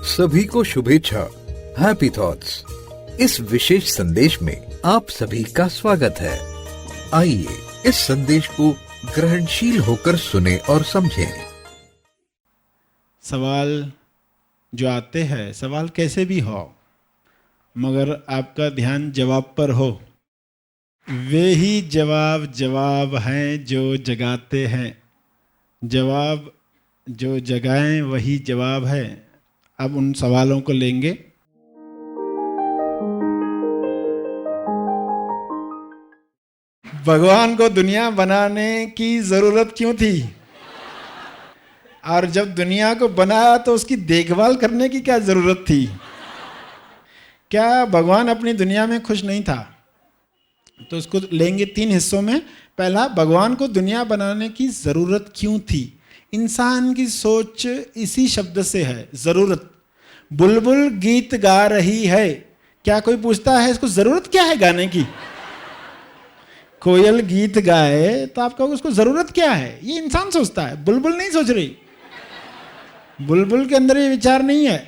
सभी को शुभेच्छा, हैप्पी थॉट्स। इस विशेष संदेश में आप सभी का स्वागत है। आइए इस संदेश को ग्रहणशील होकर सुने और समझें। सवाल जो आते हैं, सवाल कैसे भी हो, मगर आपका ध्यान जवाब पर हो। वे ही जवाब हैं जो जगाते हैं। जवाब जो जगाएं वही जवाब है। अब उन सवालों को लेंगे। भगवान को दुनिया बनाने की जरूरत क्यों थी? और जब दुनिया को बनाया तो उसकी देखभाल करने की क्या जरूरत थी? क्या भगवान अपनी दुनिया में खुश नहीं था? तो उसको लेंगे 3 हिस्सों में। पहला, भगवान को दुनिया बनाने की जरूरत क्यों थी? इंसान की सोच इसी शब्द से है, जरूरत। बुलबुल गीत गा रही है, क्या कोई पूछता है इसको जरूरत क्या है गाने की? कोयल गीत गाए तो आप कहोगे उसको जरूरत क्या है? ये इंसान सोचता है, बुलबुल नहीं सोच रही। बुलबुल के अंदर ये विचार नहीं है।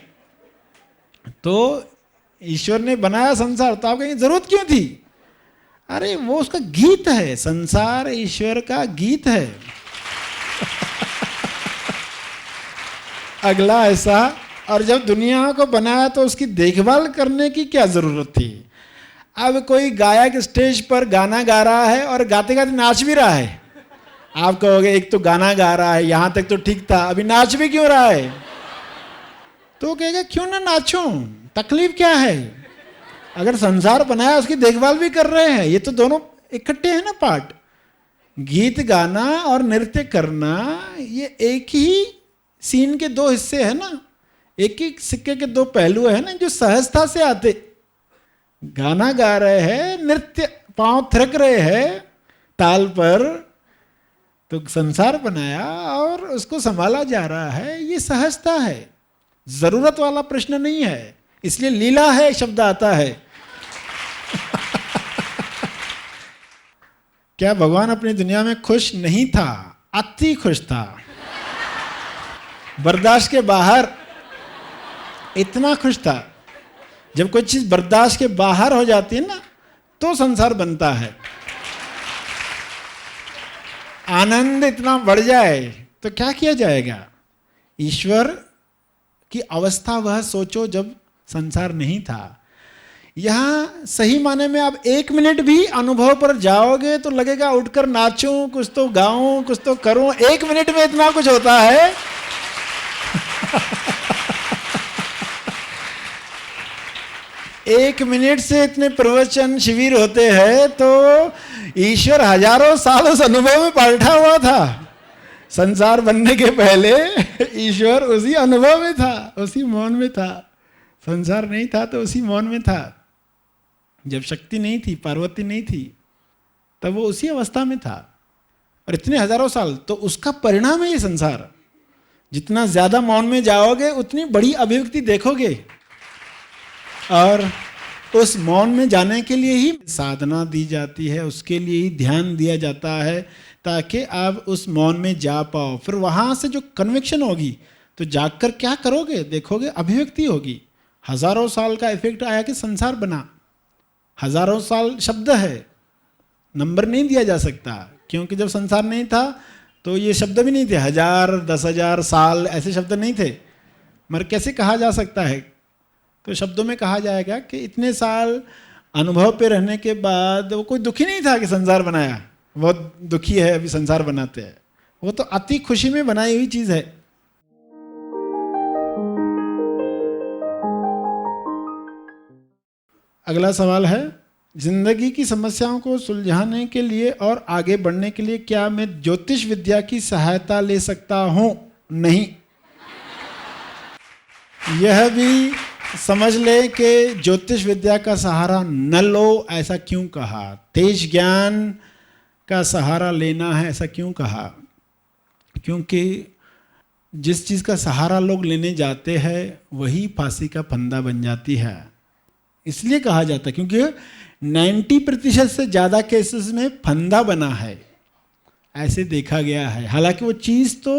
तो ईश्वर ने बनाया संसार, तो आप कहेंगे जरूरत क्यों थी? अरे वो उसका गीत है, संसार ईश्वर का गीत है। अगला ऐसा, और जब दुनिया को बनाया तो उसकी देखभाल करने की क्या जरूरत थी? अब कोई गायक स्टेज पर गाना गा रहा है और गाते गाते नाच भी रहा है। आप कहोगे एक तो गाना गा रहा है, यहां तक तो ठीक था, अभी नाच भी क्यों रहा है? तो कहेगा क्यों ना नाचूं, तकलीफ क्या है? अगर संसार बनाया उसकी देखभाल भी कर रहे हैं, ये तो दोनों इकट्ठे हैं ना पार्ट। गीत गाना और नृत्य करना ये एक ही सीन के 2 हिस्से हैं ना, एक ही सिक्के के 2 पहलू हैं ना, जो सहजता से आते। गाना गा रहे हैं, नृत्य, पांव थिरक रहे हैं ताल पर, तो संसार बनाया और उसको संभाला जा रहा है, ये सहजता है, जरूरत वाला प्रश्न नहीं है। इसलिए लीला है शब्द आता है। क्या भगवान अपनी दुनिया में खुश नहीं था? अति खुश था, बर्दाश्त के बाहर इतना खुश था। जब कोई चीज बर्दाश्त के बाहर हो जाती है ना, तो संसार बनता है। आनंद इतना बढ़ जाए तो क्या किया जाएगा? ईश्वर की अवस्था वह सोचो जब संसार नहीं था। यहां सही माने में आप 1 मिनट भी अनुभव पर जाओगे तो लगेगा उठकर नाचूं, कुछ तो गाऊं, कुछ तो करूं। 1 मिनट में इतना कुछ होता है। 1 मिनट से इतने प्रवचन शिविर होते हैं, तो ईश्वर हजारों साल उस अनुभव में बैठा हुआ था। संसार बनने के पहले ईश्वर उसी अनुभव में था, उसी मौन में था। संसार नहीं था तो उसी मौन में था। जब शक्ति नहीं थी, पार्वती नहीं थी, तब वो उसी अवस्था में था। और इतने हजारों साल, तो उसका परिणाम है ये संसार। जितना ज्यादा मौन में जाओगे उतनी बड़ी अभिव्यक्ति देखोगे। और उस मौन में जाने के लिए ही साधना दी जाती है, उसके लिए ही ध्यान दिया जाता है, ताकि आप उस मौन में जा पाओ। फिर वहाँ से जो कन्विक्शन होगी, तो जागकर क्या करोगे? देखोगे अभिव्यक्ति होगी। हजारों साल का इफेक्ट आया कि संसार बना। हजारों साल शब्द है, नंबर नहीं दिया जा सकता, क्योंकि जब संसार नहीं था तो ये शब्द भी नहीं थे। 1000, 10,000 साल ऐसे शब्द नहीं थे। मगर कैसे कहा जा सकता है? तो शब्दों में कहा जाएगा कि इतने साल अनुभव पे रहने के बाद वो कोई दुखी नहीं था कि संसार बनाया, बहुत दुखी है अभी संसार बनाते हैं। वो तो अति खुशी में बनाई हुई चीज है। अगला सवाल है, जिंदगी की समस्याओं को सुलझाने के लिए और आगे बढ़ने के लिए क्या मैं ज्योतिष विद्या की सहायता ले सकता हूं? नहीं। यह भी समझ ले कि ज्योतिष विद्या का सहारा न लो, ऐसा क्यों कहा? तेज ज्ञान का सहारा लेना है, ऐसा क्यों कहा? क्योंकि जिस चीज़ का सहारा लोग लेने जाते हैं वही फांसी का फंदा बन जाती है। इसलिए कहा जाता है क्योंकि 90% से ज़्यादा केसेस में फंदा बना है, ऐसे देखा गया है। हालांकि वो चीज़ तो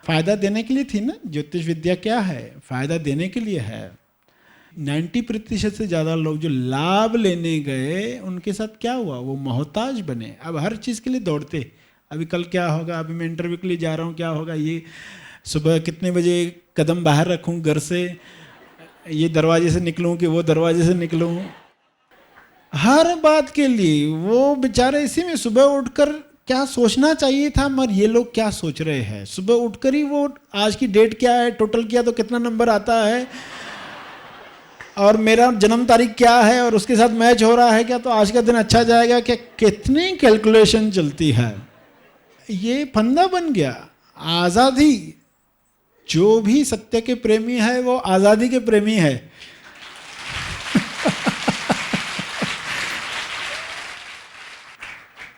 फायदा देने के लिए थी ना। ज्योतिष विद्या क्या है? फायदा देने के लिए है। 90% से ज़्यादा लोग जो लाभ लेने गए, उनके साथ क्या हुआ? वो मोहताज बने। अब हर चीज़ के लिए दौड़ते, अभी कल क्या होगा, अभी मैं इंटरव्यू के लिए जा रहा हूँ, क्या होगा, ये सुबह कितने बजे कदम बाहर रखूँ घर से, ये दरवाजे से निकलूँ कि वो दरवाजे से निकलूँ, हर बात के लिए वो बेचारे इसी में सुबह उठकर क्या सोचना चाहिए था, मगर ये लोग क्या सोच रहे हैं? सुबह उठकर ही वो आज की डेट क्या है, टोटल किया तो कितना नंबर आता है, और मेरा जन्म तारीख क्या है, और उसके साथ मैच हो रहा है क्या, तो आज का दिन अच्छा जाएगा क्या, कितनी कैलकुलेशन चलती है। ये फंदा बन गया। आज़ादी, जो भी सत्य के प्रेमी है वो आज़ादी के प्रेमी है।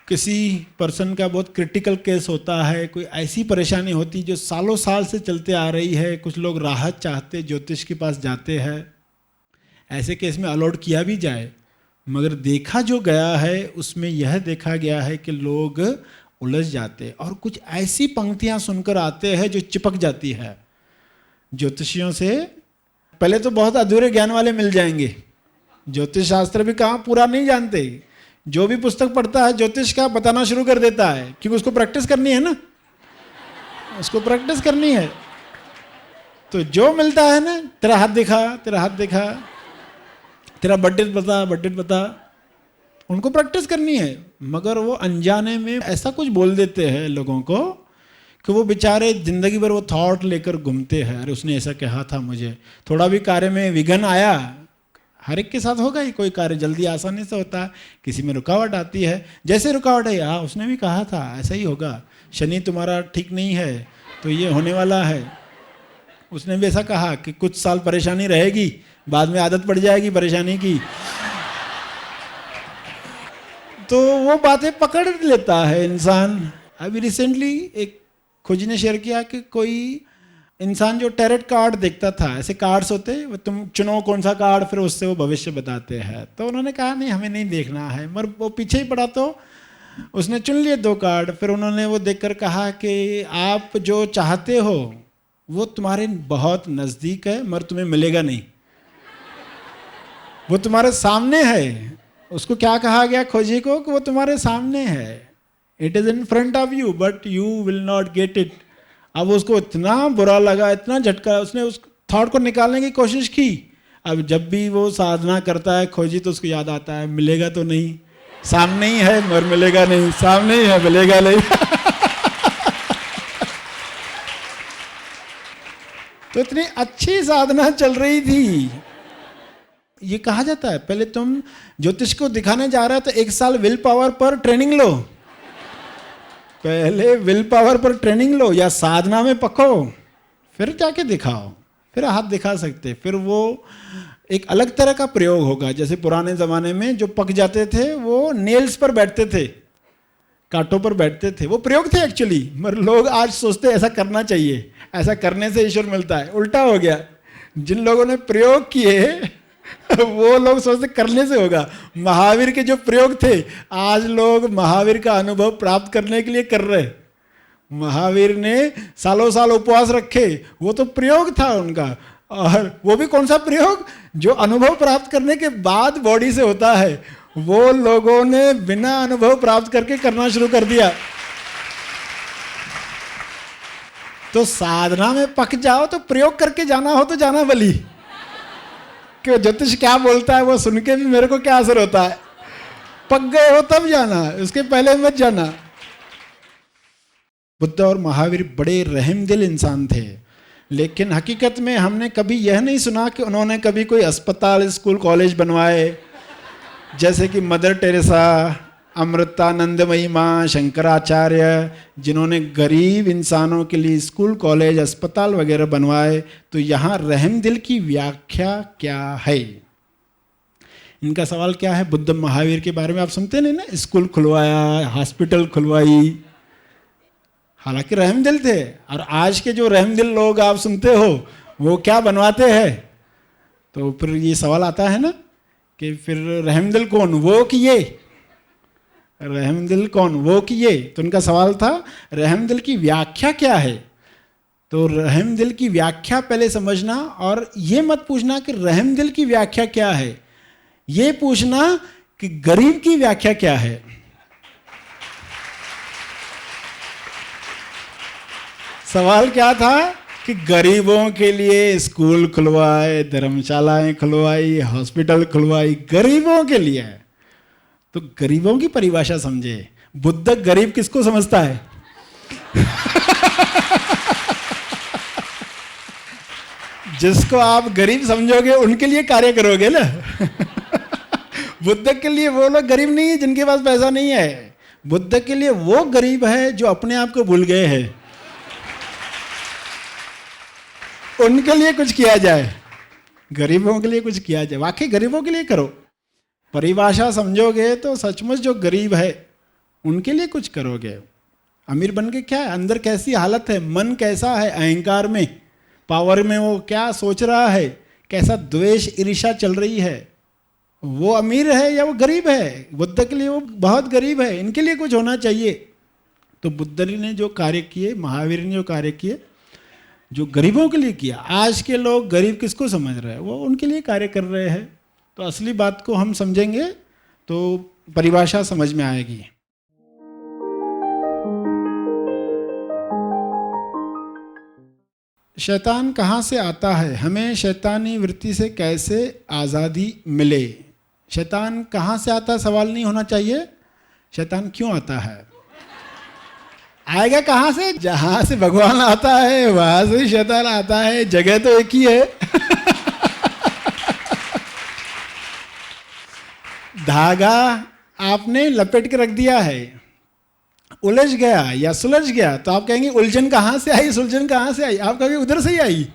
किसी पर्सन का बहुत क्रिटिकल केस होता है, कोई ऐसी परेशानी होती जो सालों साल से चलते आ रही है, कुछ लोग राहत चाहते ज्योतिष के पास जाते हैं। ऐसे केस में अलॉट किया भी जाए, मगर देखा जो गया है उसमें यह देखा गया है कि लोग उलझ जाते और कुछ ऐसी पंक्तियां सुनकर आते हैं जो चिपक जाती है ज्योतिषियों से। पहले तो बहुत अधूरे ज्ञान वाले मिल जाएंगे, ज्योतिष शास्त्र भी कहाँ पूरा नहीं जानते। जो भी पुस्तक पढ़ता है ज्योतिष का बताना शुरू कर देता है, क्योंकि उसको प्रैक्टिस करनी है ना, उसको प्रैक्टिस करनी है। तो जो मिलता है ना, तेरा हाथ दिखा, तेरा हाथ दिखा, तेरा बर्थडे बता, बर्थडे बता, उनको प्रैक्टिस करनी है। मगर वो अनजाने में ऐसा कुछ बोल देते हैं लोगों को कि वो बेचारे जिंदगी भर वो थॉट लेकर घूमते हैं, अरे उसने ऐसा कहा था मुझे। थोड़ा भी कार्य में विघ्न आया, हर एक के साथ होगा ही, कोई कार्य जल्दी आसानी से होता है, किसी में रुकावट आती है। जैसे रुकावट है, हाँ उसने भी कहा था ऐसा ही होगा, शनि तुम्हारा ठीक नहीं है तो ये होने वाला है। उसने भी ऐसा कहा कि कुछ साल परेशानी रहेगी, बाद में आदत पड़ जाएगी परेशानी की। तो वो बातें पकड़ लेता है इंसान। अभी रिसेंटली एक खोजी ने शेयर किया कि कोई इंसान जो टैरेट कार्ड देखता था, ऐसे कार्ड्स होते हैं, तुम चुनो कौन सा कार्ड, फिर उससे वो भविष्य बताते हैं। तो उन्होंने कहा नहीं हमें नहीं देखना है, मगर वो पीछे ही पड़ा तो उसने चुन लिए 2 कार्ड। फिर उन्होंने वो देखकर कहा कि आप जो चाहते हो वो तुम्हारे बहुत नज़दीक है, मगर तुम्हें मिलेगा नहीं, वो तुम्हारे सामने है। उसको क्या कहा गया खोजी को कि वो तुम्हारे सामने है, it is in front of you but you will not get it. अब उसको इतना बुरा लगा, इतना झटका, उसने उस थॉट को निकालने की कोशिश की। अब जब भी वो साधना करता है खोजी तो उसको याद आता है मिलेगा तो नहीं, सामने ही है मगर मिलेगा नहीं, सामने ही है मिलेगा नहीं। तो इतनी अच्छी साधना चल रही थी। ये कहा जाता है पहले तुम ज्योतिष को दिखाने जा रहे हो तो 1 साल विल पावर पर ट्रेनिंग लो, पहले विल पावर पर ट्रेनिंग लो या साधना में पको, फिर जाके दिखाओ, फिर हाथ दिखा सकते। फिर वो एक अलग तरह का प्रयोग होगा। जैसे पुराने ज़माने में जो पक जाते थे वो नेल्स पर बैठते थे, कांटों पर बैठते थे, वो प्रयोग थे एक्चुअली। मगर लोग आज सोचते ऐसा करना चाहिए, ऐसा करने से ईश्वर मिलता है। उल्टा हो गया, जिन लोगों ने प्रयोग किए वो लोग सोचते करने से होगा। महावीर के जो प्रयोग थे आज लोग महावीर का अनुभव प्राप्त करने के लिए कर रहे। महावीर ने सालों साल उपवास रखे, वो तो प्रयोग था उनका। और वो भी कौन सा प्रयोग, जो अनुभव प्राप्त करने के बाद बॉडी से होता है, वो लोगों ने बिना अनुभव प्राप्त करके करना शुरू कर दिया। तो साधना में पक जाओ तो प्रयोग करके जाना हो तो जाना बली, कि ज्योतिष क्या बोलता है वो सुन के भी मेरे को क्या असर होता है। पक गए हो तब जाना, उसके पहले मत जाना। बुद्ध और महावीर बड़े रहमदिल इंसान थे, लेकिन हकीकत में हमने कभी यह नहीं सुना कि उन्होंने कभी कोई अस्पताल, स्कूल, कॉलेज बनवाए, जैसे कि मदर टेरेसा, अमृतानंदमयी माँ, शंकराचार्य, जिन्होंने गरीब इंसानों के लिए स्कूल, कॉलेज, अस्पताल वगैरह बनवाए। तो यहाँ रहमदिल की व्याख्या क्या है? इनका सवाल क्या है? बुद्ध महावीर के बारे में आप सुनते नहीं ना, स्कूल खुलवाया, हॉस्पिटल खुलवाई, हालांकि रहमदिल थे। और आज के जो रहमदिल लोग आप सुनते हो वो क्या बनवाते हैं? तो फिर ये सवाल आता है ना कि फिर रहमदिल कौन, वो कि ये? रहमदिल कौन, वो कि ये? तो उनका सवाल था रहमदिल की व्याख्या क्या है? तो रहम दिल की व्याख्या पहले समझना, और ये मत पूछना कि रहम दिल की व्याख्या क्या है, ये पूछना कि गरीब की व्याख्या क्या है। सवाल क्या था कि गरीबों के लिए स्कूल खुलवाए, धर्मशालाएं खुलवाई, हॉस्पिटल खुलवाई, गरीबों के लिए। तो गरीबों की परिभाषा समझे। बुद्ध गरीब किसको समझता है? जिसको आप गरीब समझोगे उनके लिए कार्य करोगे ना। बुद्ध के लिए वो लोग गरीब नहीं है जिनके पास पैसा नहीं है। बुद्ध के लिए वो गरीब है जो अपने आप को भूल गए हैं, उनके लिए कुछ किया जाए, गरीबों के लिए कुछ किया जाए। वाकई गरीबों के लिए करो। परिभाषा समझोगे तो सचमुच जो गरीब है उनके लिए कुछ करोगे। अमीर बन के क्या है, अंदर कैसी हालत है, मन कैसा है, अहंकार में, पावर में वो क्या सोच रहा है, कैसा द्वेष ईर्ष्या चल रही है, वो अमीर है या वो गरीब है। बुद्ध के लिए वो बहुत गरीब है, इनके लिए कुछ होना चाहिए। तो बुद्ध ने जो कार्य किए, महावीर ने जो कार्य किए, जो गरीबों के लिए किया। आज के लोग गरीब किसको समझ रहे हैं, वो उनके लिए कार्य कर रहे हैं। तो असली बात को हम समझेंगे तो परिभाषा समझ में आएगी। शैतान कहाँ से आता है, हमें शैतानी वृत्ति से कैसे आज़ादी मिले। शैतान कहाँ से आता है सवाल नहीं होना चाहिए, शैतान क्यों आता है। आएगा कहाँ से, जहाँ से भगवान आता है वहाँ से शैतान आता है, जगह तो एक ही है। धागा आपने लपेट के रख दिया है, उलझ गया या सुलझ गया तो आप कहेंगे उलझन कहाँ से आई, सुलझन कहाँ से आई। आप कहेंगे उधर से ही आई,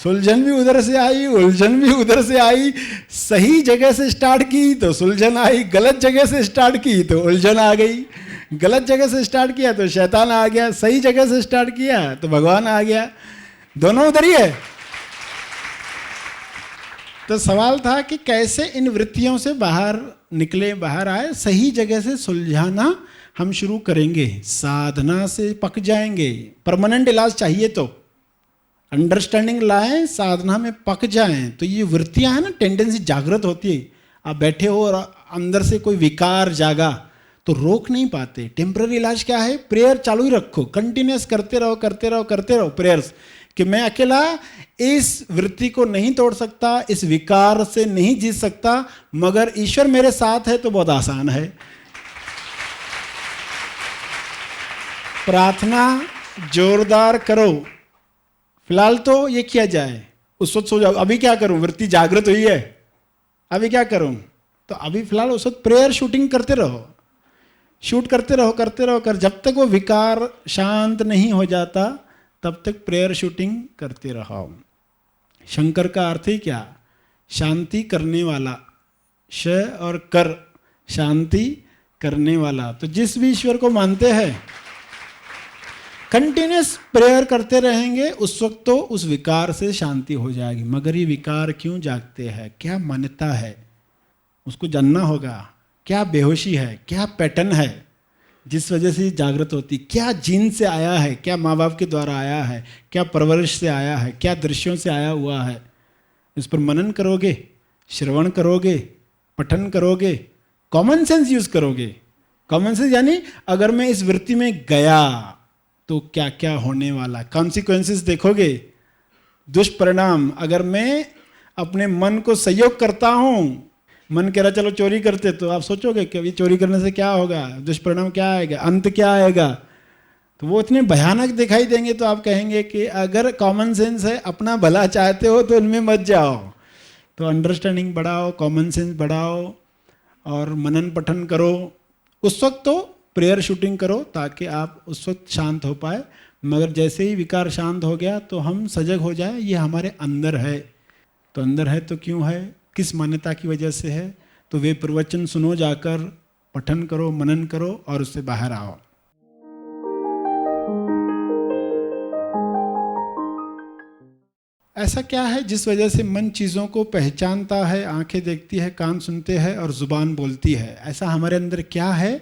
सुलझन भी उधर से आई, उलझन भी उधर से आई। सही जगह से स्टार्ट की तो सुलझन आई, गलत जगह से स्टार्ट की तो उलझन आ गई। गलत जगह से स्टार्ट किया तो शैतान आ गया, सही जगह से स्टार्ट किया तो भगवान आ गया, दोनों उधर ही है। तो सवाल था कि कैसे इन वृत्तियों से बाहर निकले, बाहर आए। सही जगह से सुलझाना हम शुरू करेंगे, साधना से पक जाएंगे। परमानेंट इलाज चाहिए तो अंडरस्टैंडिंग लाएं, साधना में पक जाएं। तो ये वृत्तियां हैं ना, टेंडेंसी जागृत होती है। आप बैठे हो और अंदर से कोई विकार जागा तो रोक नहीं पाते। टेम्पररी इलाज क्या है, प्रेयर चालू ही रखो, कंटिन्यूस करते रहो करते रहो करते रहो प्रेयर्स, कि मैं अकेला इस वृत्ति को नहीं तोड़ सकता, इस विकार से नहीं जीत सकता, मगर ईश्वर मेरे साथ है तो बहुत आसान है। प्रार्थना जोरदार करो। फिलहाल तो ये किया जाए, उस वक्त सो जाओ, अभी क्या करूं, वृत्ति जागृत हुई है, अभी क्या करूं। तो अभी फिलहाल उस वक्त प्रेयर शूटिंग करते रहो, शूट करते रहो करते रहो कर, जब तक वो विकार शांत नहीं हो जाता तब तक प्रेयर शूटिंग करते रहो। शंकर का अर्थ ही क्या, शांति करने वाला, श और कर, शांति करने वाला। तो जिस भी ईश्वर को मानते हैं कंटिन्यूस प्रेयर करते रहेंगे, उस वक्त तो उस विकार से शांति हो जाएगी। मगर ये विकार क्यों जागते हैं, क्या मान्यता है, उसको जानना होगा। क्या बेहोशी है, क्या पैटर्न है जिस वजह से जागृत होती, क्या जीन से आया है, क्या माँ बाप के द्वारा आया है, क्या परवरिश से आया है, क्या दृश्यों से आया हुआ है। इस पर मनन करोगे, श्रवण करोगे, पठन करोगे, कॉमन सेंस यूज करोगे। कॉमन सेंस यानी अगर मैं इस वृत्ति में गया तो क्या क्या होने वाला, कॉन्सिक्वेंसेस देखोगे, दुष्परिणाम। अगर मैं अपने मन को सहयोग करता हूँ, मन कह रहा चलो चोरी करते, तो आप सोचोगे कि अभी चोरी करने से क्या होगा, दुष्परिणाम क्या आएगा, अंत क्या आएगा। तो वो इतने भयानक दिखाई देंगे तो आप कहेंगे कि अगर कॉमन सेंस है, अपना भला चाहते हो तो इनमें मत जाओ। तो अंडरस्टैंडिंग बढ़ाओ, कॉमन सेंस बढ़ाओ और मनन पठन करो। उस वक्त तो प्रेयर शूटिंग करो ताकि आप उस वक्त शांत हो पाए। मगर जैसे ही विकार शांत हो गया तो हम सजग हो जाए, ये हमारे अंदर है। तो अंदर है तो क्यों है, किस मान्यता की वजह से है, तो वे प्रवचन सुनो, जाकर पठन करो, मनन करो और उससे बाहर आओ। ऐसा क्या है जिस वजह से मन चीज़ों को पहचानता है, आंखें देखती है, कान सुनते हैं और जुबान बोलती है। ऐसा हमारे अंदर क्या है,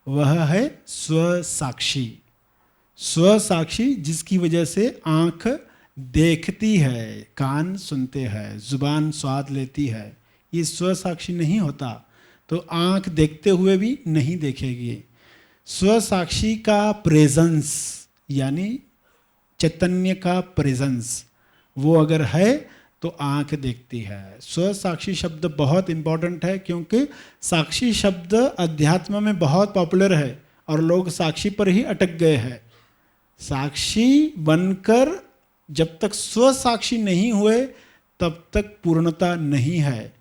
वह है स्व साक्षी। स्व साक्षी जिसकी वजह से आंख देखती है, कान सुनते हैं, जुबान स्वाद लेती है, ये स्व साक्षी नहीं होता तो आंख देखते हुए भी नहीं देखेगी। स्व साक्षी का प्रेजेंस यानी चैतन्य का प्रेजेंस वो अगर है तो आंख देखती है। स्व साक्षी शब्द बहुत इंपॉर्टेंट है क्योंकि साक्षी शब्द अध्यात्म में बहुत पॉपुलर है और लोग साक्षी पर ही अटक गए हैं। साक्षी बनकर जब तक स्व साक्षी नहीं हुए तब तक पूर्णता नहीं है।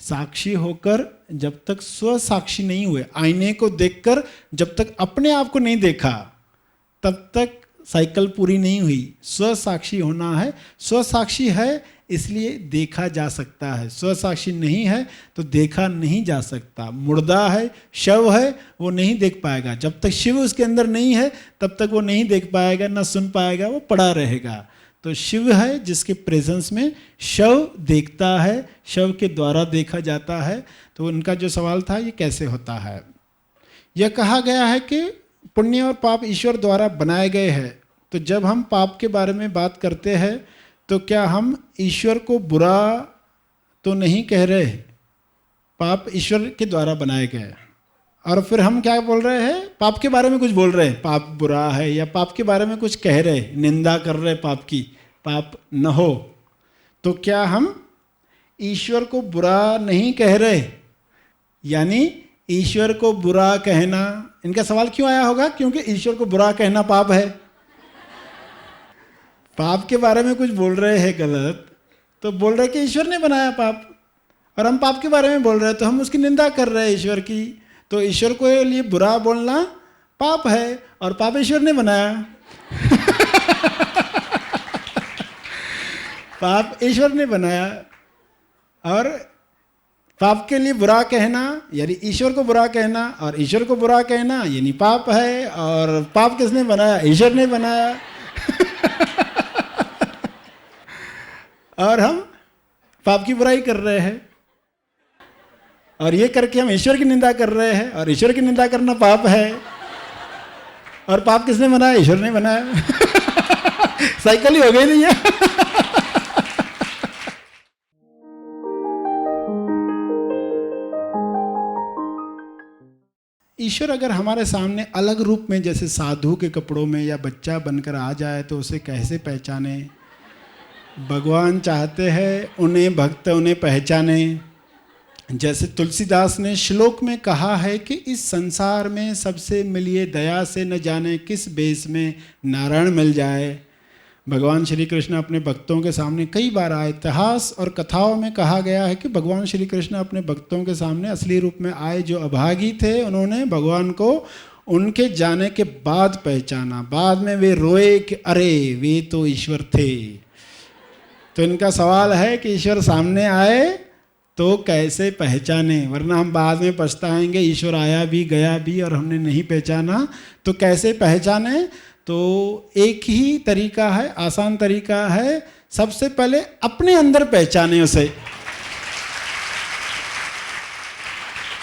साक्षी होकर जब तक स्व साक्षी नहीं हुए, आईने को देखकर जब तक अपने आप को नहीं देखा तब तक साइकिल पूरी नहीं हुई। स्व साक्षी होना है। स्व साक्षी है इसलिए देखा जा सकता है, स्व साक्षी नहीं है तो देखा नहीं जा सकता। मुर्दा है, शव है, वो नहीं देख पाएगा। जब तक शिव उसके अंदर नहीं है तब तक वो नहीं देख पाएगा, ना सुन पाएगा, वो पड़ा रहेगा। तो शिव है जिसके प्रेजेंस में शव देखता है, शव के द्वारा देखा जाता है। तो उनका जो सवाल था ये कैसे होता है, यह कहा गया है कि पुण्य और पाप ईश्वर द्वारा बनाए गए हैं। तो जब हम पाप के बारे में बात करते हैं तो क्या हम ईश्वर को बुरा तो नहीं कह रहे? पाप ईश्वर के द्वारा बनाए गए और फिर हम क्या बोल रहे हैं? पाप के बारे में कुछ बोल रहे हैं, पाप बुरा है, या पाप के बारे में कुछ कह रहे, निंदा कर रहे पाप की, पाप न हो। तो क्या हम ईश्वर को बुरा नहीं कह रहे? यानी ईश्वर को बुरा कहना, इनका सवाल क्यों आया होगा? क्योंकि ईश्वर को बुरा कहना पाप है। पाप के बारे में कुछ बोल रहे हैं गलत, तो बोल रहे कि ईश्वर ने बनाया पाप, और हम पाप के बारे में बोल रहे हैं तो हम उसकी निंदा कर रहे हैं ईश्वर की। तो ईश्वर को लिए बुरा बोलना पाप है और पाप ईश्वर ने बनाया। पाप ईश्वर ने बनाया और पाप के लिए बुरा कहना यानी ईश्वर को बुरा कहना, और ईश्वर को बुरा कहना यानी पाप है। और पाप किसने बनाया? ईश्वर ने बनाया। और हम पाप की बुराई कर रहे हैं और ये करके हम ईश्वर की निंदा कर रहे हैं, और ईश्वर की निंदा करना पाप है। और पाप किसने बनाया? ईश्वर ने बनाया। साइकिल ही हो गई नहीं है। ईश्वर अगर हमारे सामने अलग रूप में जैसे साधु के कपड़ों में या बच्चा बनकर आ जाए तो उसे कैसे पहचाने? भगवान चाहते हैं उन्हें भक्त उन्हें पहचाने। जैसे तुलसीदास ने श्लोक में कहा है कि इस संसार में सबसे मिलिए दया से, न जाने किस बेस में नारायण मिल जाए। भगवान श्री कृष्ण अपने भक्तों के सामने कई बार आए। इतिहास और कथाओं में कहा गया है कि भगवान श्री कृष्ण अपने भक्तों के सामने असली रूप में आए। जो अभागी थे उन्होंने भगवान को उनके जाने के बाद पहचाना। बाद में वे रोए कि अरे वे तो ईश्वर थे। तो इनका सवाल है कि ईश्वर सामने आए तो कैसे पहचाने, वरना हम बाद में पछताएंगे ईश्वर आया भी गया भी और हमने नहीं पहचाना। तो कैसे पहचाने? तो एक ही तरीका है, आसान तरीका है। सबसे पहले अपने अंदर पहचाने उसे।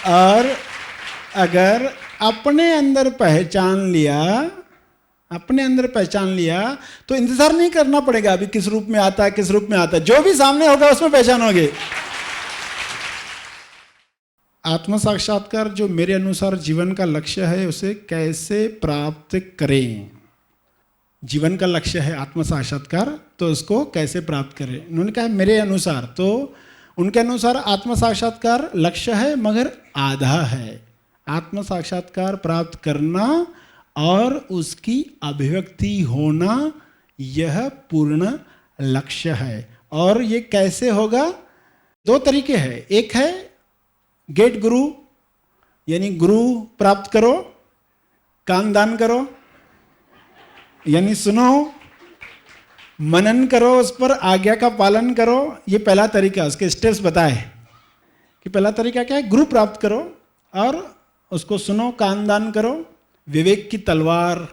और अगर अपने अंदर पहचान लिया तो इंतजार नहीं करना पड़ेगा अभी किस रूप में आता है, किस रूप में आता है। जो भी सामने होगा उसमें पहचानोगे। आत्म साक्षात्कार जो मेरे अनुसार जीवन का लक्ष्य है, उसे कैसे प्राप्त करें? जीवन का लक्ष्य है आत्म साक्षात्कार, तो उसको कैसे प्राप्त करें? उन्होंने कहा मेरे अनुसार, तो उनके अनुसार आत्म साक्षात्कार लक्ष्य है मगर आधा है। आत्म साक्षात्कार प्राप्त करना और उसकी अभिव्यक्ति होना यह पूर्ण लक्ष्य है। और ये कैसे होगा? दो तरीके हैं। एक है गेट गुरु, यानी गुरु प्राप्त करो, कान दान करो, यानी सुनो, मनन करो, उस पर आज्ञा का पालन करो। ये पहला तरीका, उसके स्टेप्स बताए कि पहला तरीका क्या है? गुरु प्राप्त करो और उसको सुनो, कान दान करो। विवेक की तलवार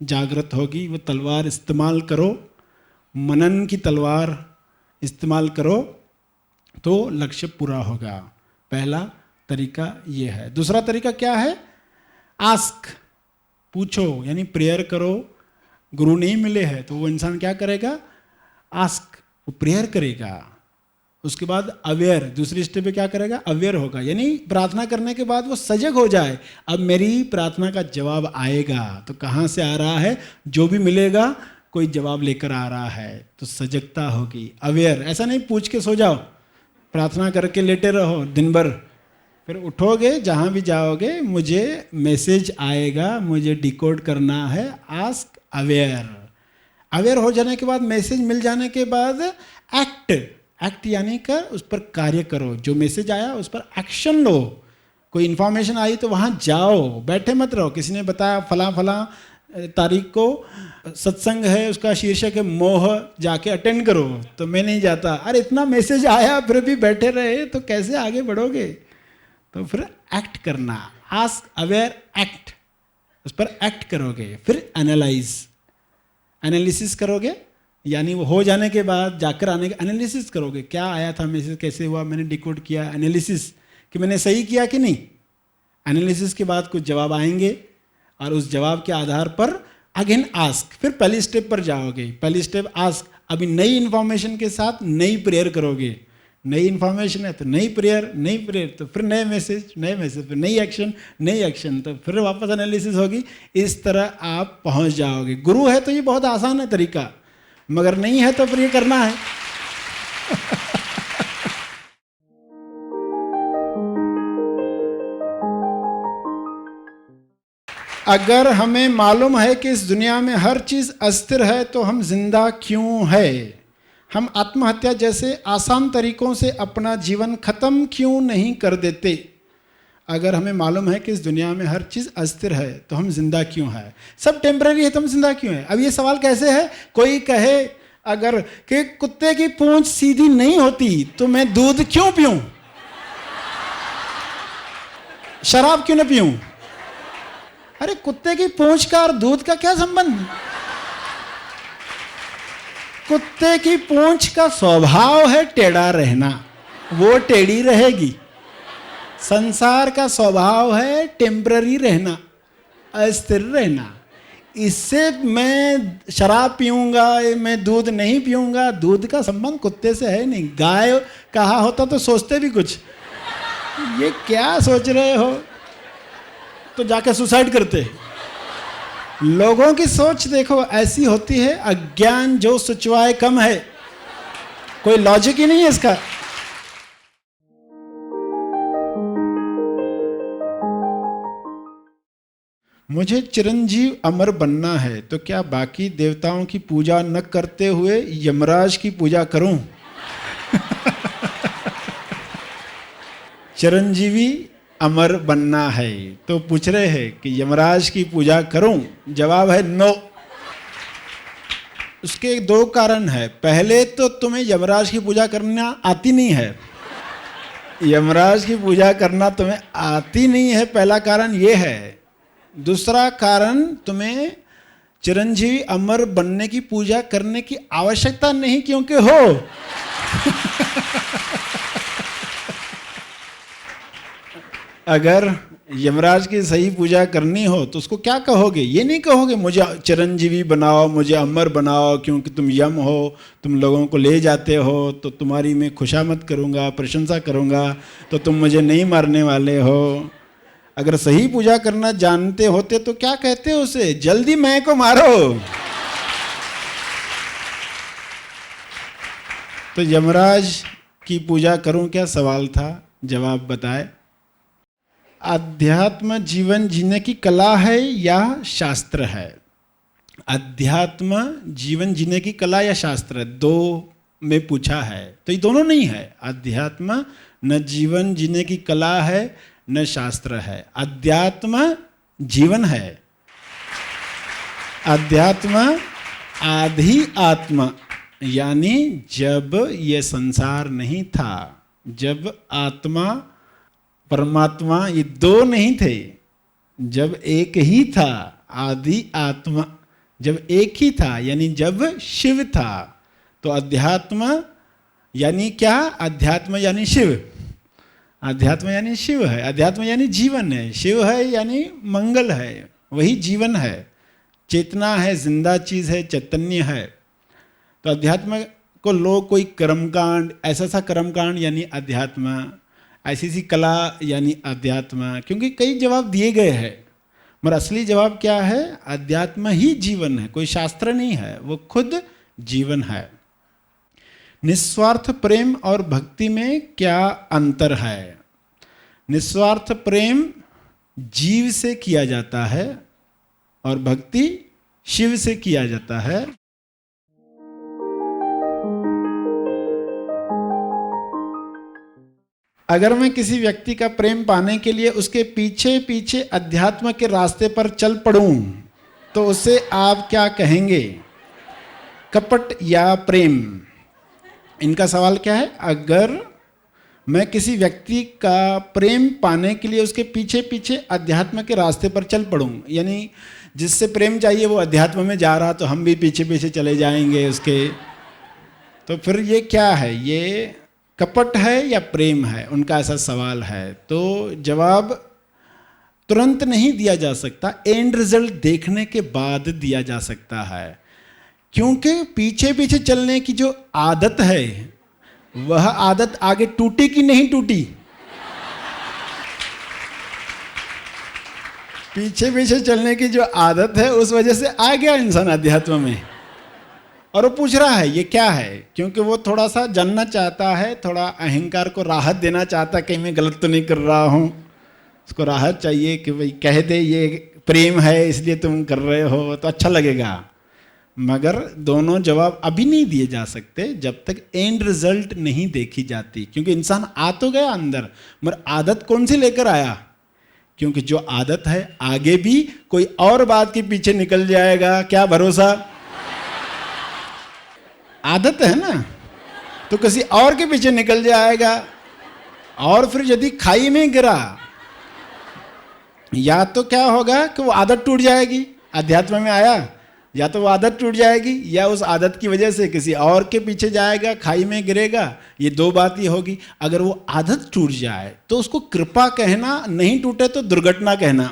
जागृत होगी, वो तलवार इस्तेमाल करो। मनन की तलवार इस्तेमाल करो तो लक्ष्य पूरा होगा। पहला तरीका ये है। दूसरा तरीका क्या है? आस्क, पूछो, यानी प्रेयर करो, गुरु नहीं मिले हैं, तो वो इंसान क्या करेगा? आस्क, वो प्रेयर करेगा। उसके बाद अवेयर, दूसरी स्टेप पे क्या करेगा? अवेयर होगा, यानी प्रार्थना करने के बाद वो सजग हो जाए, अब मेरी प्रार्थना का जवाब आएगा। तो कहाँ से आ रहा है? जो भी मिलेगा कोई जवाब लेकर आ रहा है, तो सजगता होगी, अवेयर। ऐसा नहीं पूछ के सो जाओ, प्रार्थना करके लेटे रहो दिन भर, फिर उठोगे जहाँ भी जाओगे मुझे मैसेज आएगा, मुझे डिकोड करना है। Ask, aware. अवेयर हो जाने के बाद, मैसेज मिल जाने के बाद एक्ट, एक्ट यानी कर उस पर कार्य करो। जो मैसेज आया उस पर एक्शन लो। कोई इन्फॉर्मेशन आई तो वहाँ जाओ, बैठे मत रहो। किसी ने बताया फला फला तारीख को सत्संग है, उसका शीर्षक है मोह, जाके अटेंड करो, तो मैं नहीं जाता। अरे इतना मैसेज आया फिर भी बैठे रहे तो कैसे आगे बढ़ोगे? तो फिर एक्ट करना, आस्क, अवेयर, एक्ट, उस पर एक्ट करोगे। फिर एनालाइज, एनालिसिस करोगे, यानी वो हो जाने के बाद जाकर आने के एनालिसिस करोगे, क्या आया था मैसेज, कैसे हुआ, मैंने डिकोड किया, एनालिसिस कि मैंने सही किया कि नहीं। एनालिसिस के बाद कुछ जवाब आएंगे और उस जवाब के आधार पर अगेन आस्क, फिर पहली स्टेप पर जाओगे। पहली स्टेप आस्क, अभी नई इन्फॉर्मेशन के साथ नई प्रेयर करोगे। नई इन्फॉर्मेशन है तो नई प्रेयर, नई प्रेयर तो फिर नए मैसेज, नए मैसेज फिर नई एक्शन, नई एक्शन तो फिर वापस एनालिसिस होगी। इस तरह आप पहुंच जाओगे। गुरु है तो ये बहुत आसान है तरीका, मगर नहीं है तो फिर ये करना है। अगर हमें मालूम है कि इस दुनिया में हर चीज अस्थिर है तो हम जिंदा क्यों है? हम आत्महत्या जैसे आसान तरीकों से अपना जीवन खत्म क्यों नहीं कर देते? अगर हमें मालूम है कि इस दुनिया में हर चीज अस्थिर है तो हम जिंदा क्यों है? सब टेम्पररी है तो हम जिंदा क्यों है? अब ये सवाल कैसे है? कोई कहे अगर कि कुत्ते की पूंछ सीधी नहीं होती तो मैं दूध क्यों पीऊं? शराब क्यों न पीऊं? अरे कुत्ते की पूंछ का और दूध का क्या संबंध? कुत्ते की पूंछ का स्वभाव है टेढ़ा रहना, वो टेढ़ी रहेगी। संसार का स्वभाव है टेम्पररी रहना, अस्थिर रहना। इससे मैं शराब पीऊंगा, मैं दूध नहीं पीऊंगा, दूध का संबंध कुत्ते से है नहीं। गाय कहा होता तो सोचते भी कुछ, ये क्या सोच रहे हो, तो जाके सुसाइड करते। लोगों की सोच देखो ऐसी होती है, अज्ञान जो सुचवाए कम है, कोई लॉजिक ही नहीं है इसका। मुझे चिरंजीव अमर बनना है तो क्या बाकी देवताओं की पूजा न करते हुए यमराज की पूजा करूं? चिरंजीवी अमर बनना है तो पूछ रहे हैं कि यमराज की पूजा करूं? जवाब है नो। उसके दो कारण है। पहले तो तुम्हें यमराज की पूजा करना आती नहीं है, यमराज की पूजा करना तुम्हें आती नहीं है, पहला कारण ये है। दूसरा कारण, तुम्हें चिरंजीवी अमर बनने की पूजा करने की आवश्यकता नहीं, क्योंकि हो। अगर यमराज की सही पूजा करनी हो तो उसको क्या कहोगे? ये नहीं कहोगे मुझे चिरंजीवी बनाओ, मुझे अमर बनाओ, क्योंकि तुम यम हो, तुम लोगों को ले जाते हो, तो तुम्हारी मैं खुशामद करूँगा, प्रशंसा करूँगा, तो तुम मुझे नहीं मारने वाले हो। अगर सही पूजा करना जानते होते तो क्या कहते हो उसे? जल्दी मैं को मारो। तो यमराज की पूजा करूं क्या सवाल था, जवाब बताए। अध्यात्म जीवन जीने की कला है या शास्त्र है? अध्यात्म जीवन जीने की कला या शास्त्र है, दो में पूछा है, तो ये दोनों नहीं है। अध्यात्म न जीवन जीने की कला है न शास्त्र है, अध्यात्म जीवन है। अध्यात्म आधि आत्मा, यानी जब ये संसार नहीं था, जब आत्मा परमात्मा ये दो नहीं थे, जब एक ही था, आदि आत्मा जब एक ही था, यानी जब शिव था, तो अध्यात्म यानी क्या? अध्यात्म यानी शिव। अध्यात्म यानी शिव है, अध्यात्म यानी जीवन है, शिव है यानी मंगल है, वही जीवन है। चेतना है, जिंदा चीज है, चैतन्य है। तो अध्यात्म को लोग कोई कर्मकांड, ऐसा सा कर्मकांड यानी अध्यात्म, ऐसी सी कला यानी अध्यात्म, क्योंकि कई जवाब दिए गए हैं, मगर असली जवाब क्या है? अध्यात्म ही जीवन है, कोई शास्त्र नहीं है, वो खुद जीवन है। निस्वार्थ प्रेम और भक्ति में क्या अंतर है? निस्वार्थ प्रेम जीव से किया जाता है और भक्ति शिव से किया जाता है। अगर मैं किसी व्यक्ति का प्रेम पाने के लिए उसके पीछे पीछे अध्यात्म के रास्ते पर चल पड़ूं तो उसे आप क्या कहेंगे? कपट या प्रेम? इनका सवाल क्या है? अगर मैं किसी व्यक्ति का प्रेम पाने के लिए उसके पीछे पीछे अध्यात्म के रास्ते पर चल पड़ूं, यानी जिससे प्रेम चाहिए वो अध्यात्म में जा रहा तो हम भी पीछे पीछे चले जाएंगे उसके, तो फिर ये क्या है? ये कपट है या प्रेम है? उनका ऐसा सवाल है। तो जवाब तुरंत नहीं दिया जा सकता, एंड रिजल्ट देखने के बाद दिया जा सकता है, क्योंकि पीछे पीछे चलने की जो आदत है वह आदत आगे टूटी कि नहीं टूटी? पीछे पीछे चलने की जो आदत है उस वजह से आ गया इंसान अध्यात्म में, और वो पूछ रहा है ये क्या है, क्योंकि वो थोड़ा सा जानना चाहता है, थोड़ा अहंकार को राहत देना चाहता है, कहीं मैं गलत तो नहीं कर रहा हूँ, उसको राहत चाहिए कि भाई कह दे ये प्रेम है इसलिए तुम कर रहे हो तो अच्छा लगेगा। मगर दोनों जवाब अभी नहीं दिए जा सकते जब तक एंड रिजल्ट नहीं देखी जाती, क्योंकि इंसान आ तो गया अंदर, मगर आदत कौन सी लेकर आया? क्योंकि जो आदत है आगे भी कोई और बात के पीछे निकल जाएगा, क्या भरोसा? आदत है ना, तो किसी और के पीछे निकल जाएगा, और फिर यदि खाई में गिरा या तो क्या होगा कि वो आदत टूट जाएगी, अध्यात्म में आया, या तो वो आदत टूट जाएगी या उस आदत की वजह से किसी और के पीछे जाएगा, खाई में गिरेगा, ये दो बात ही होगी। अगर वो आदत टूट जाए तो उसको कृपा कहना, नहीं टूटे तो दुर्घटना कहना।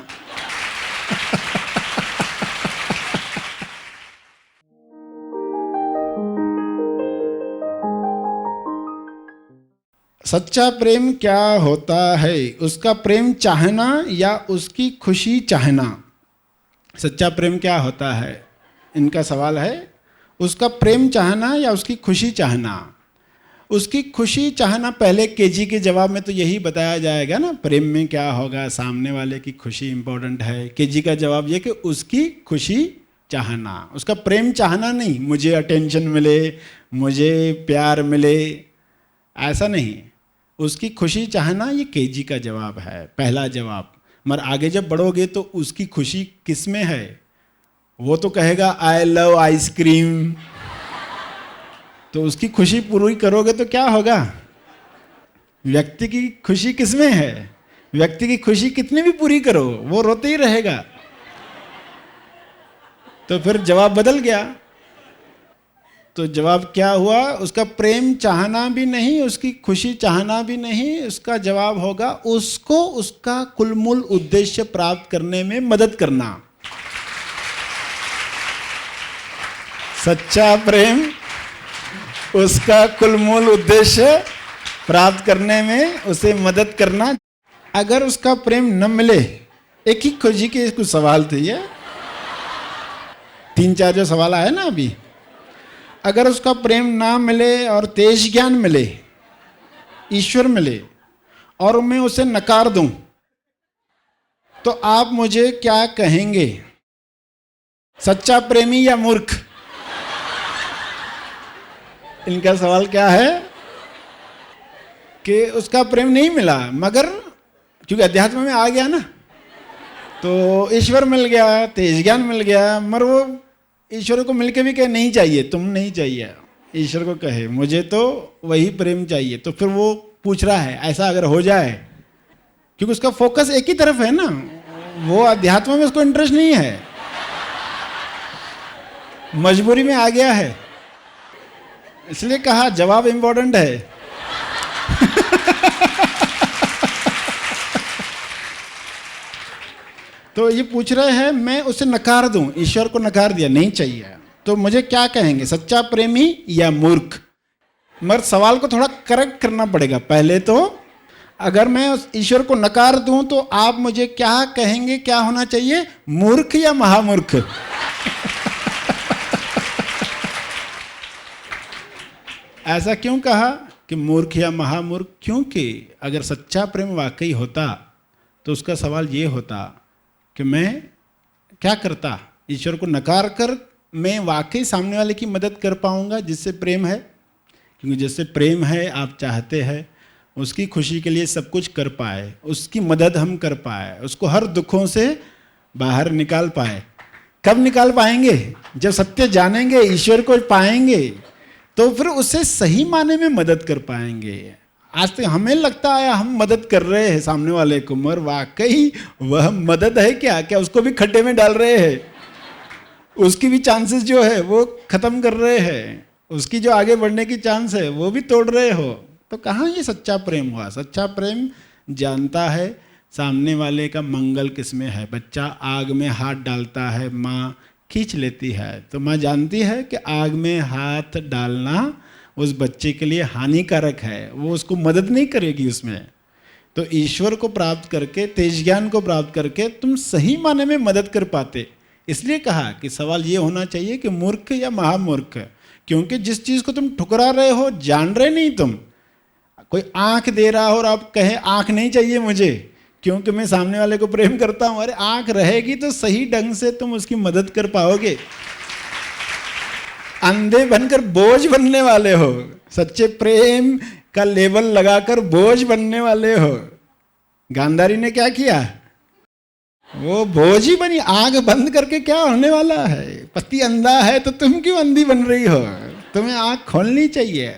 सच्चा प्रेम क्या होता है? उसका प्रेम चाहना या उसकी खुशी चाहना? सच्चा प्रेम क्या होता है? इनका सवाल है, उसका प्रेम चाहना या उसकी खुशी चाहना? उसकी खुशी चाहना पहले केजी के जवाब में तो यही बताया जाएगा ना, प्रेम में क्या होगा, सामने वाले की खुशी इंपॉर्टेंट है। केजी का जवाब ये कि उसकी खुशी चाहना, उसका प्रेम चाहना नहीं, मुझे अटेंशन मिले, मुझे प्यार मिले, ऐसा नहीं, उसकी खुशी चाहना, ये केजी का जवाब है, पहला जवाब। मगर आगे जब बढ़ोगे तो उसकी खुशी किस में है? वो तो कहेगा आई लव आइसक्रीम, तो उसकी खुशी पूरी करोगे तो क्या होगा? व्यक्ति की खुशी किस में है? व्यक्ति की खुशी कितनी भी पूरी करो वो रोते ही रहेगा, तो फिर जवाब बदल गया। तो जवाब क्या हुआ? उसका प्रेम चाहना भी नहीं, उसकी खुशी चाहना भी नहीं, उसका जवाब होगा उसको उसका कुलमूल उद्देश्य प्राप्त करने में मदद करना। सच्चा प्रेम उसका कुलमूल उद्देश्य प्राप्त करने में उसे मदद करना। अगर उसका प्रेम न मिले, एक ही खोजी के कुछ सवाल थे, ये 3-4 जो सवाल आए ना अभी, अगर उसका प्रेम ना मिले और तेज ज्ञान मिले, ईश्वर मिले, और मैं उसे नकार दूं, तो आप मुझे क्या कहेंगे? सच्चा प्रेमी या मूर्ख? इनका सवाल क्या है कि उसका प्रेम नहीं मिला, मगर क्योंकि अध्यात्म में आ गया ना, तो ईश्वर मिल गया, तेज ज्ञान मिल गया, मगर वो ईश्वर को मिलके भी कहे नहीं चाहिए, तुम नहीं चाहिए, ईश्वर को कहे मुझे तो वही प्रेम चाहिए, तो फिर वो पूछ रहा है ऐसा अगर हो जाए, क्योंकि उसका फोकस एक ही तरफ है ना, वो अध्यात्म में उसको इंटरेस्ट नहीं है, मजबूरी में आ गया है, इसलिए कहा जवाब इंपॉर्टेंट है। तो ये पूछ रहे हैं मैं उसे नकार दूं, ईश्वर को नकार दिया, नहीं चाहिए, तो मुझे क्या कहेंगे, सच्चा प्रेमी या मूर्ख? मगर सवाल को थोड़ा करेक्ट करना पड़ेगा। पहले तो अगर मैं उस ईश्वर को नकार दूं तो आप मुझे क्या कहेंगे, क्या होना चाहिए, मूर्ख या महामूर्ख? ऐसा क्यों कहा कि मूर्ख या महामूर्ख? क्योंकि अगर सच्चा प्रेम वाकई होता तो उसका सवाल ये होता कि मैं क्या करता, ईश्वर को नकार कर मैं वाकई सामने वाले की मदद कर पाऊंगा जिससे प्रेम है। क्योंकि जिससे प्रेम है, आप चाहते हैं उसकी खुशी के लिए सब कुछ कर पाए, उसकी मदद हम कर पाए, उसको हर दुखों से बाहर निकाल पाए। कब निकाल पाएंगे? जब सत्य जानेंगे, ईश्वर को पाएंगे, तो फिर उससे सही माने में मदद कर पाएंगे। आज तक हमें लगता है हम मदद कर रहे हैं सामने वाले को, मगर वाकई वह मदद है क्या? क्या उसको भी खड्डे में डाल रहे हैं? उसकी भी चांसेस जो है वो खत्म कर रहे हैं, उसकी जो आगे बढ़ने की चांस है वो भी तोड़ रहे हो। तो कहाँ ये सच्चा प्रेम हुआ? सच्चा प्रेम जानता है सामने वाले का मंगल किसमें है। बच्चा आग में हाथ डालता है, माँ खींच लेती है, तो माँ जानती है कि आग में हाथ डालना उस बच्चे के लिए हानिकारक है, वो उसको मदद नहीं करेगी उसमें। तो ईश्वर को प्राप्त करके, तेज ज्ञान को प्राप्त करके तुम सही माने में मदद कर पाते। इसलिए कहा कि सवाल ये होना चाहिए कि मूर्ख या महामूर्ख, क्योंकि जिस चीज़ को तुम ठुकरा रहे हो जान रहे नहीं तुम। कोई आंख दे रहा हो और आप कहे आंख नहीं चाहिए मुझे क्योंकि मैं सामने वाले को प्रेम करता हूं, अरे आंख रहेगी तो सही ढंग से तुम उसकी मदद कर पाओगे। अंधे बनकर बोझ बनने वाले हो, सच्चे प्रेम का लेबल लगाकर बोझ बनने वाले हो। गांधारी ने क्या किया? वो बोझ ही बनी। आंख बंद करके क्या होने वाला है? पति अंधा है तो तुम क्यों अंधी बन रही हो? तुम्हें आंख खोलनी चाहिए।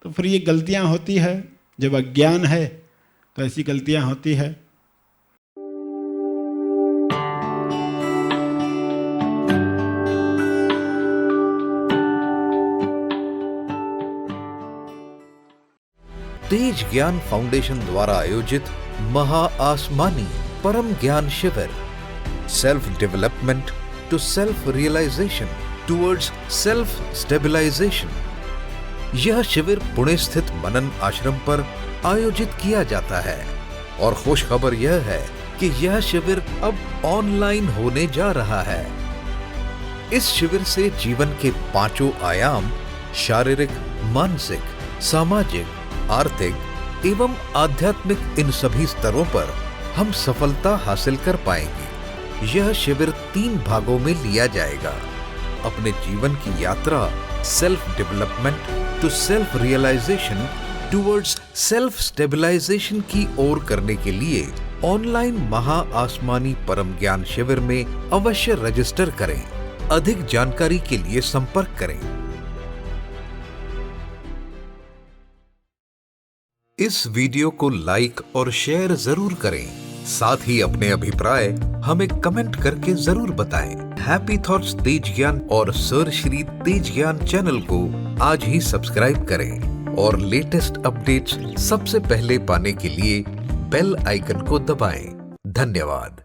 तो फिर ये गलतियां होती है, जब अज्ञान है तो ऐसी गलतियां होती है। तेज ज्ञान फाउंडेशन द्वारा आयोजित महा आसमानी परम ज्ञान शिविर, self development to self realisation towards self stabilisation. यह शिविर पुणे स्थित मनन आश्रम पर आयोजित किया जाता है और खुश खबर यह है कि यह शिविर अब ऑनलाइन होने जा रहा है। इस शिविर से जीवन के पांचों आयाम, शारीरिक, मानसिक, सामाजिक, आर्थिक एवं आध्यात्मिक, इन सभी स्तरों पर हम सफलता हासिल कर पाएंगे। यह शिविर 3 भागों में लिया जाएगा। अपने जीवन की यात्रा self development to self realisation towards self stabilisation की ओर करने के लिए ऑनलाइन महा आसमानी परम ज्ञान शिविर में अवश्य रजिस्टर करें। अधिक जानकारी के लिए संपर्क करें। इस वीडियो को लाइक और शेयर जरूर करें। साथ ही अपने अभिप्राय हमें कमेंट करके जरूर बताएं। हैप्पी थॉट्स तेज ज्ञान और सर श्री तेज ज्ञान चैनल को आज ही सब्सक्राइब करें और लेटेस्ट अपडेट्स सबसे पहले पाने के लिए बेल आइकन को दबाएं। धन्यवाद।